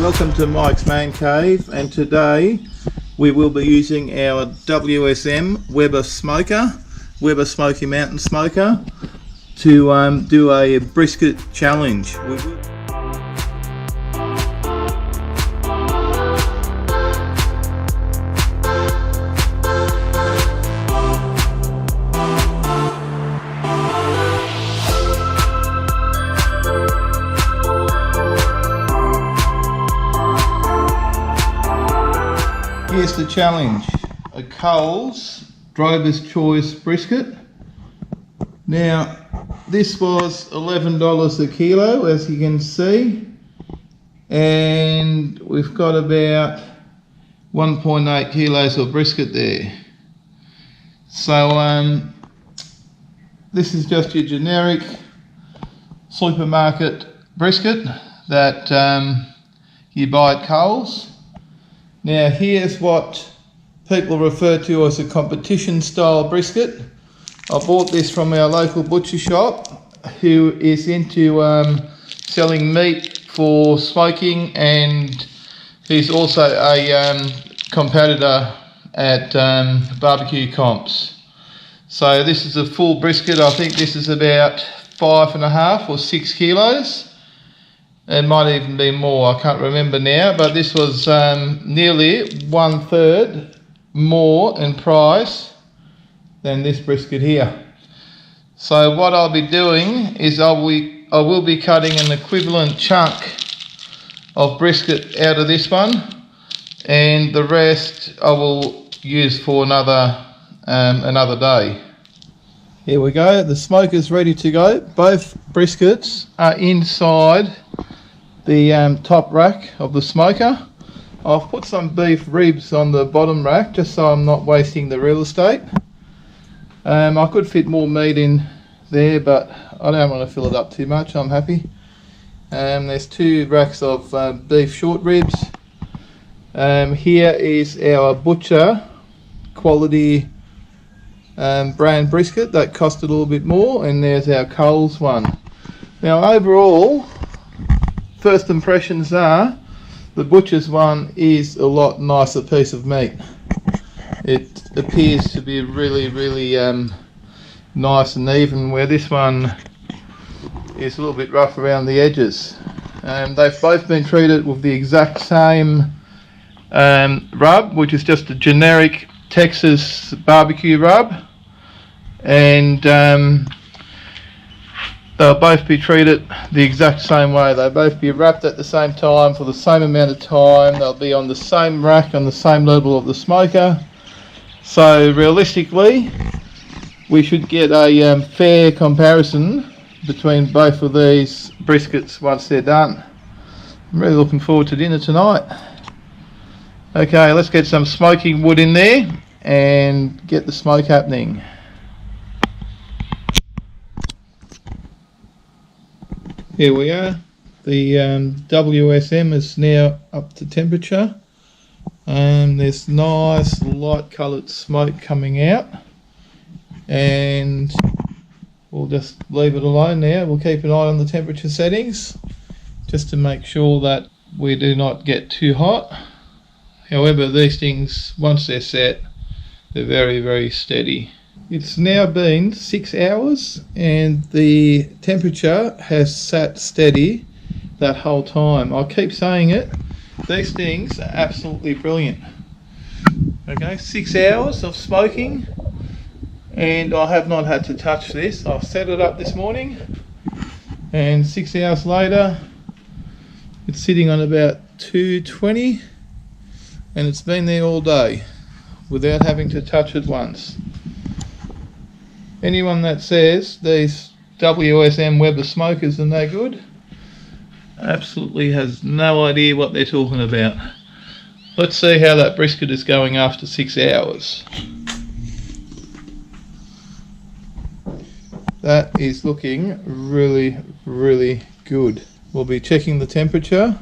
Welcome to Mike's Man Cave, and today we will be using our WSM Weber Smoker, Weber Smoky Mountain Smoker, to do a brisket challenge. Here's the challenge: a Coles Drover's Choice brisket. Now this was $11 a kilo, as you can see, and we've got about 1.8 kilos of brisket there. So this is just your generic supermarket brisket that you buy at Coles. Now here's what people refer to as a competition style brisket. I bought this from our local butcher shop, who is into selling meat for smoking, and he's also a competitor at barbecue comps. So this is a full brisket. I think this is about 5.5 or 6 kilos. It might even be more, I can't remember now, but this was nearly 1/3 more in price than this brisket here. So what I'll be doing is I will be cutting an equivalent chunk of brisket out of this one, and the rest I will use for another day. Here we go, the smoker's ready to go. Both briskets are inside the top rack of the smoker. I've put some beef ribs on the bottom rack just so I'm not wasting the real estate. I could fit more meat in there, but I don't want to fill it up too much. I'm happy. There's 2 racks of beef short ribs. Here is our butcher quality brand brisket that cost a little bit more, and there's our Coles one. Now overall, first impressions are the butcher's one is a lot nicer piece of meat. It appears to be really nice and even, where this one is a little bit rough around the edges. They've both been treated with the exact same rub, which is just a generic Texas barbecue rub, and they'll both be treated the exact same way. They'll both be wrapped at the same time for the same amount of time. They'll be on the same rack, on the same level of the smoker. So realistically, we should get a fair comparison between both of these briskets once they're done. I'm really looking forward to dinner tonight. Okay, let's get some smoking wood in there and get the smoke happening. Here we are. The WSM is now up to temperature. There's nice light coloured smoke coming out, and we'll just leave it alone now. We'll keep an eye on the temperature settings just to make sure that we do not get too hot. However, these things, once they're set, they're very steady. It's now been 6 hours and the temperature has sat steady that whole time. I'll keep saying it, these things are absolutely brilliant. Okay, 6 hours of smoking and I have not had to touch this. I've set it up this morning and 6 hours later it's sitting on about 220, and it's been there all day without having to touch it once. Anyone that says these WSM Weber smokers are no good absolutely has no idea what they're talking about. Let's see how that brisket is going after 6 hours. That is looking really good. We'll be checking the temperature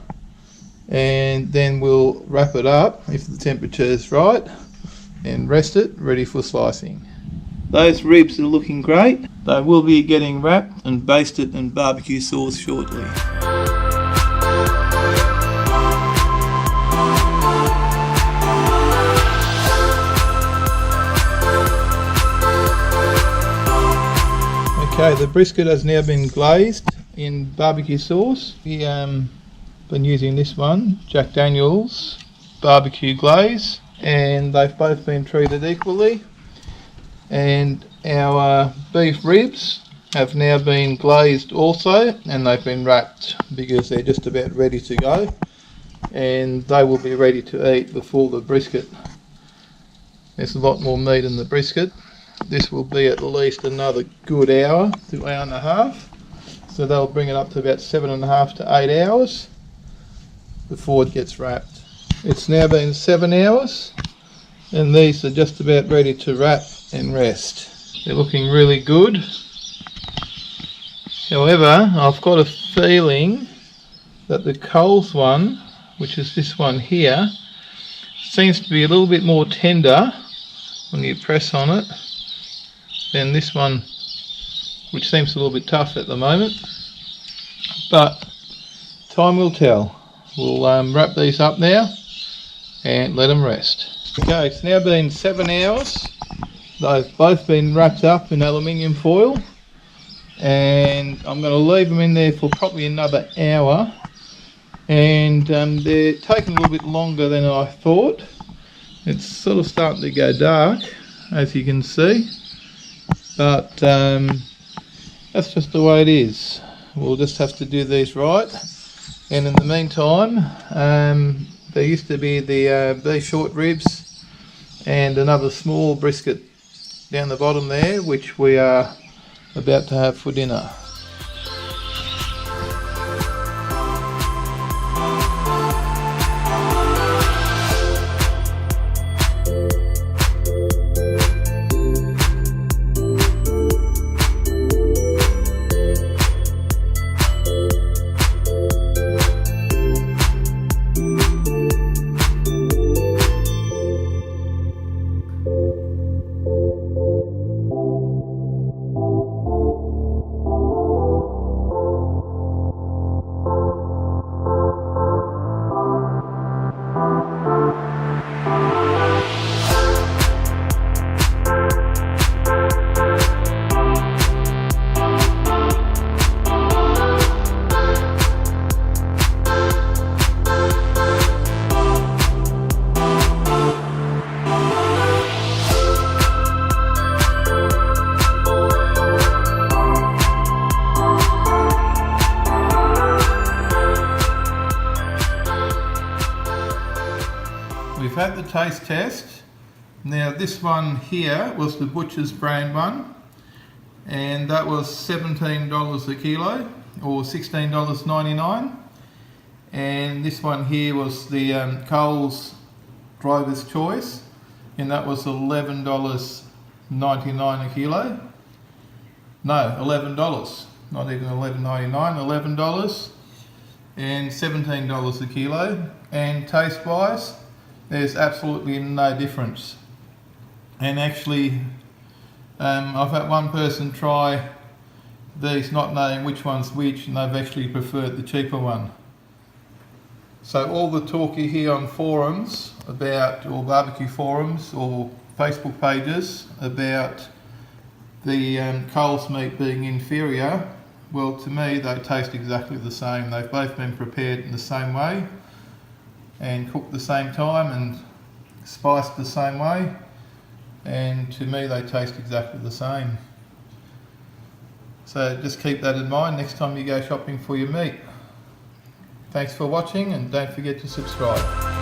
and then we'll wrap it up if the temperature is right and rest it ready for slicing. Those ribs are looking great. They will be getting wrapped and basted in barbecue sauce shortly. Okay, the brisket has now been glazed in barbecue sauce. We've been using this one, Jack Daniels BBQ glaze, and they've both been treated equally. And our beef ribs have now been glazed also, and they've been wrapped because they're just about ready to go, and they will be ready to eat before the brisket. There's a lot more meat in the brisket. This will be at least another good hour to hour and a half, so they'll bring it up to about 7.5 to 8 hours before it gets wrapped. It's now been 7 hours, and these are just about ready to wrap and rest. They're looking really good. However, I've got a feeling that the Coles one, which is this one here, seems to be a little bit more tender when you press on it than this one, which seems a little bit tough at the moment, but time will tell. We'll wrap these up now and let them rest. Okay, it's now been 7 hours. They've both been wrapped up in aluminium foil, and I'm going to leave them in there for probably another hour, and they're taking a little bit longer than I thought. It's sort of starting to go dark, as you can see, but that's just the way it is. We'll just have to do these right. And in the meantime, there used to be the beef short ribs and another small brisket down the bottom there, which we are about to have for dinner. We've had the taste test. Now this one here was the Butcher's brand one, and that was $17 a kilo, or $16.99. And this one here was the Coles Driver's Choice, and that was $11.99 a kilo. No, $11, not even $11.99, $11 and $17 a kilo. And taste wise, there's absolutely no difference. And actually, I've had one person try these not knowing which one's which, and they've actually preferred the cheaper one. So all the talk you hear on forums about, or barbecue forums or Facebook pages about the Coles meat being inferior, well, to me they taste exactly the same. They've both been prepared in the same way and cooked the same time and spiced the same way, and to me they taste exactly the same. So just keep that in mind next time you go shopping for your meat. Thanks for watching, and don't forget to subscribe.